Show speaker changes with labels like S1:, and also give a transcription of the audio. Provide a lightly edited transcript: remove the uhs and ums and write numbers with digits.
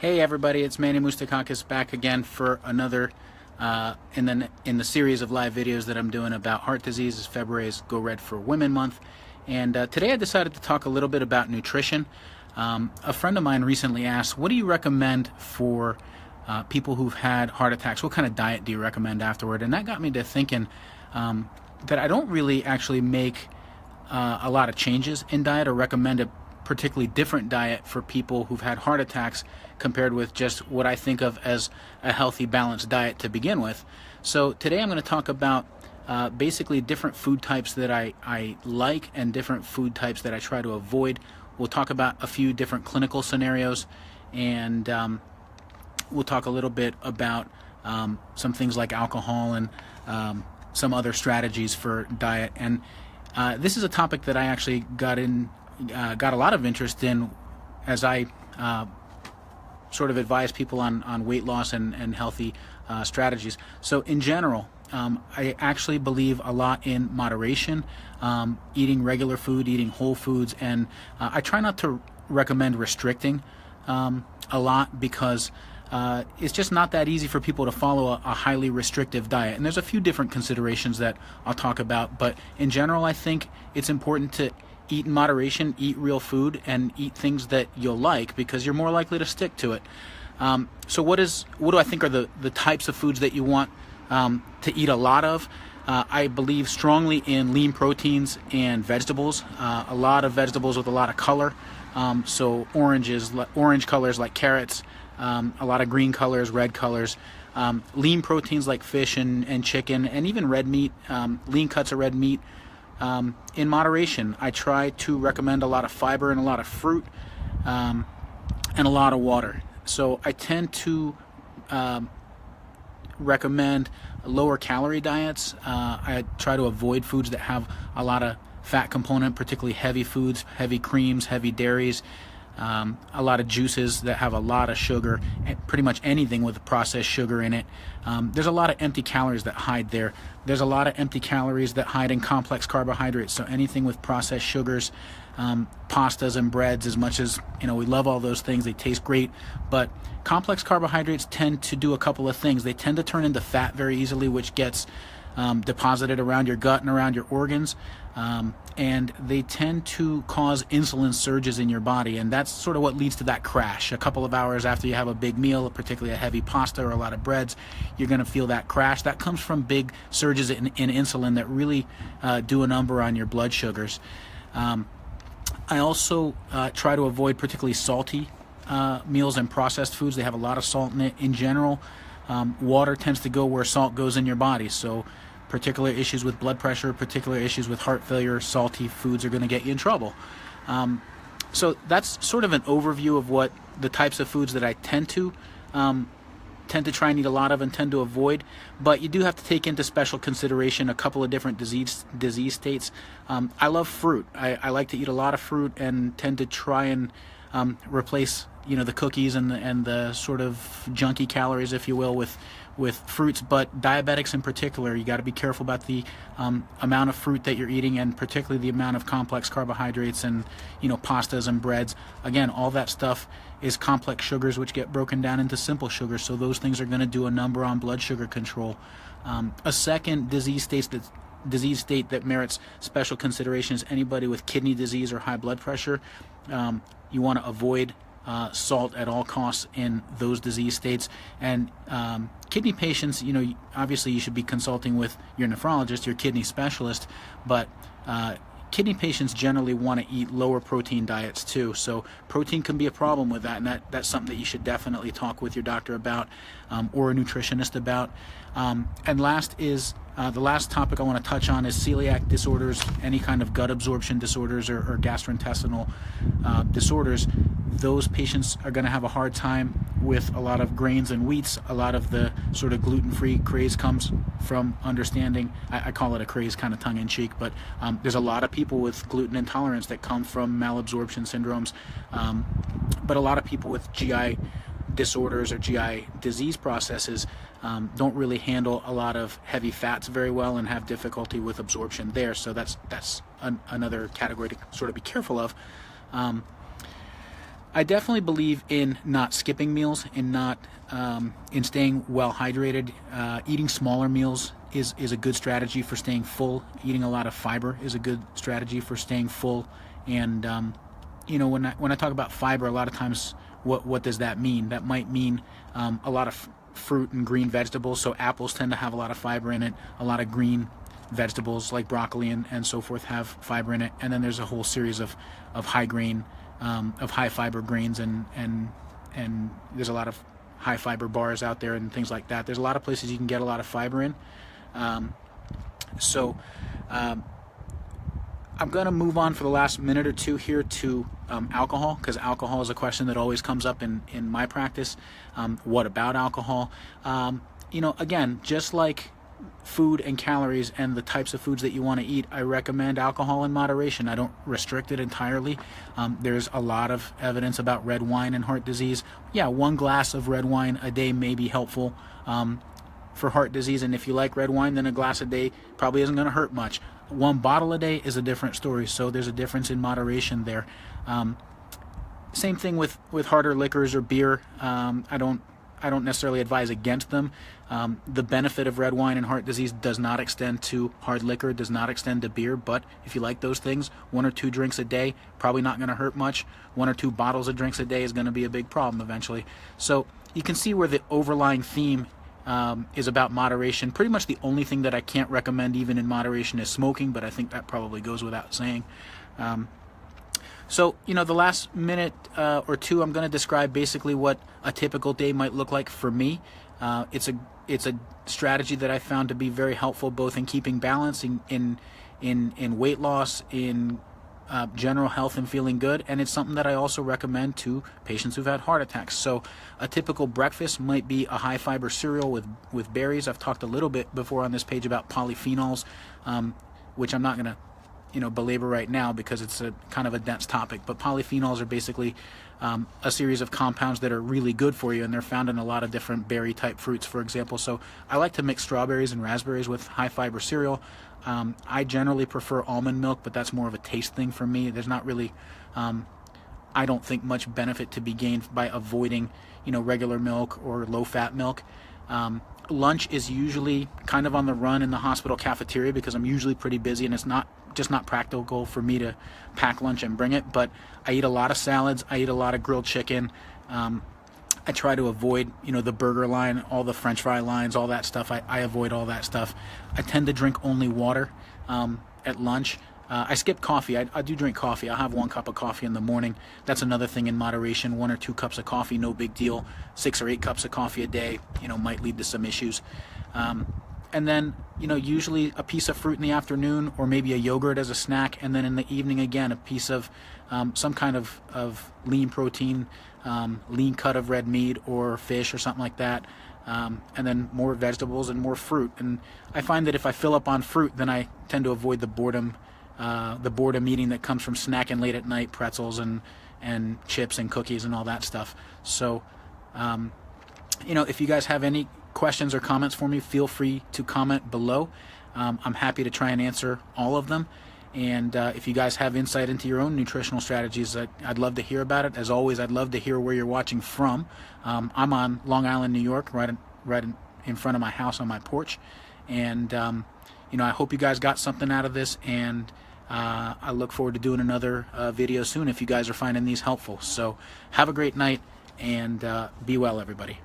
S1: Hey everybody, it's Manny Moustakakis back again for another in the series of live videos that I'm doing about heart disease. February is Go Red for Women Month, and today I decided to talk a little bit about nutrition. A friend of mine recently asked, what do you recommend for people who've had heart attacks? What kind of diet do you recommend afterward? And that got me to thinking that I don't really actually make a lot of changes in diet or recommend a particularly different diet for people who've had heart attacks compared with just what I think of as a healthy, balanced diet to begin with. So today I'm going to talk about basically different food types that I like and different food types that I try to avoid. We'll talk about a few different clinical scenarios, and we'll talk a little bit about some things like alcohol and some other strategies for diet. And this is a topic that I actually got a lot of interest in as I sort of advise people on weight loss and healthy strategies. So in general, I actually believe a lot in moderation, eating regular food, eating whole foods, and I try not to recommend restricting a lot because it's just not that easy for people to follow a highly restrictive diet. And there's a few different considerations that I'll talk about, but in general I think it's important to eat in moderation, eat real food, and eat things that you'll like because you're more likely to stick to it. So what do I think are the types of foods that you want to eat a lot of? I believe strongly in lean proteins and vegetables, a lot of vegetables with a lot of color. So orange colors like carrots, a lot of green colors, red colors, lean proteins like fish and chicken, and even red meat, lean cuts of red meat. In moderation, I try to recommend a lot of fiber and a lot of fruit, and a lot of water. So I tend to recommend lower calorie diets. I try to avoid foods that have a lot of fat component, particularly heavy foods, heavy creams, heavy dairies, a lot of juices that have a lot of sugar, and pretty much anything with processed sugar in it. There's a lot of empty calories that hide there. There's a lot of empty calories that hide in complex carbohydrates, so anything with processed sugars, pastas and breads, as much as we love all those things, they taste great, but complex carbohydrates tend to do a couple of things. They tend to turn into fat very easily, which gets deposited around your gut and around your organs, and they tend to cause insulin surges in your body, and that's sort of what leads to that crash. A couple of hours after you have a big meal, particularly a heavy pasta or a lot of breads, you're going to feel that crash. That comes from big surges in insulin that really do a number on your blood sugars. I also try to avoid particularly salty meals and processed foods. They have a lot of salt in it. In general, water tends to go where salt goes in your body, so particular issues with blood pressure, particular issues with heart failure, salty foods are going to get you in trouble. So that's sort of an overview of what the types of foods that I tend to try and eat a lot of and tend to avoid, but you do have to take into special consideration a couple of different disease states. I love fruit. I like to eat a lot of fruit and tend to try and replace the cookies and the sort of junky calories, if you will, with fruits. But diabetics in particular, you got to be careful about the amount of fruit that you're eating, and particularly the amount of complex carbohydrates and pastas and breads. Again, all that stuff is complex sugars which get broken down into simple sugars, so those things are going to do a number on blood sugar control. A second disease state that merits special consideration is anybody with kidney disease or high blood pressure. You want to avoid salt at all costs in those disease states. And kidney patients, obviously you should be consulting with your nephrologist, your kidney specialist, but kidney patients generally want to eat lower protein diets too. So protein can be a problem with that, and that's something that you should definitely talk with your doctor about, or a nutritionist about. And last is the last topic I want to touch on is celiac disorders, any kind of gut absorption disorders or gastrointestinal disorders. Those patients are going to have a hard time with a lot of grains and wheats. A lot of the sort of gluten-free craze comes from understanding, I call it a craze kind of tongue-in-cheek, but there's a lot of people with gluten intolerance that come from malabsorption syndromes, but a lot of people with GI disorders or GI disease processes don't really handle a lot of heavy fats very well and have difficulty with absorption there. So that's another category to sort of be careful of. I definitely believe in not skipping meals, in not in staying well hydrated. Eating smaller meals is a good strategy for staying full. Eating a lot of fiber is a good strategy for staying full. And you know, when I talk about fiber, a lot of times, what does that mean? That might mean a lot of fruit and green vegetables. So apples tend to have a lot of fiber in it. A lot of green vegetables like broccoli and so forth have fiber in it. And then there's a whole series of high grain, of high fiber grains, and there's a lot of high fiber bars out there and things like that. There's a lot of places you can get a lot of fiber in. So I'm going to move on for the last minute or two here to alcohol, because alcohol is a question that always comes up in my practice. What about alcohol? You know, again, just like food and calories and the types of foods that you want to eat, I recommend alcohol in moderation. I don't restrict it entirely. There's a lot of evidence about red wine and heart disease. Yeah, 1 glass of red wine a day may be helpful for heart disease, and if you like red wine, then a glass a day probably isn't going to hurt much. 1 bottle a day is a different story, so there's a difference in moderation there. Same thing with harder liquors or beer. I don't necessarily advise against them. The benefit of red wine and heart disease does not extend to hard liquor, does not extend to beer, but if you like those things, 1 or 2 drinks a day, probably not going to hurt much. 1 or 2 bottles of drinks a day is going to be a big problem eventually. So you can see where the overlying theme is about moderation. Pretty much the only thing that I can't recommend even in moderation is smoking, but I think that probably goes without saying. So, you know, the last minute or two, I'm going to describe basically what a typical day might look like for me. It's a strategy that I found to be very helpful, both in keeping balance, in weight loss, in general health and feeling good, and it's something that I also recommend to patients who've had heart attacks. So a typical breakfast might be a high fiber cereal with berries. I've talked a little bit before on this page about polyphenols, which I'm not going to belabor right now because it's a kind of a dense topic, but polyphenols are basically a series of compounds that are really good for you, and they're found in a lot of different berry type fruits, for example. So I like to mix strawberries and raspberries with high fiber cereal. I generally prefer almond milk, but that's more of a taste thing for me. There's not really, I don't think, much benefit to be gained by avoiding, regular milk or low-fat milk. Lunch is usually kind of on the run in the hospital cafeteria because I'm usually pretty busy, and it's not practical for me to pack lunch and bring it. But I eat a lot of salads. I eat a lot of grilled chicken. I try to avoid, the burger line, all the French fry lines, all that stuff. I avoid all that stuff. I tend to drink only water at lunch. I skip coffee. I do drink coffee. I'll have 1 cup of coffee in the morning. That's another thing in moderation. 1 or 2 cups of coffee, no big deal. 6 or 8 cups of coffee a day, might lead to some issues. And then, usually a piece of fruit in the afternoon, or maybe a yogurt as a snack. And then in the evening, again, a piece of some kind of lean protein, lean cut of red meat or fish or something like that. And then more vegetables and more fruit. And I find that if I fill up on fruit, then I tend to avoid the boredom eating that comes from snacking late at night, pretzels and chips and cookies and all that stuff. So, if you guys have any questions or comments for me, feel free to comment below. I'm happy to try and answer all of them. And if you guys have insight into your own nutritional strategies, I'd love to hear about it. As always, I'd love to hear where you're watching from. I'm on Long Island, New York, right in front of my house on my porch. And, I hope you guys got something out of this. And I look forward to doing another video soon if you guys are finding these helpful. So have a great night, and be well, everybody.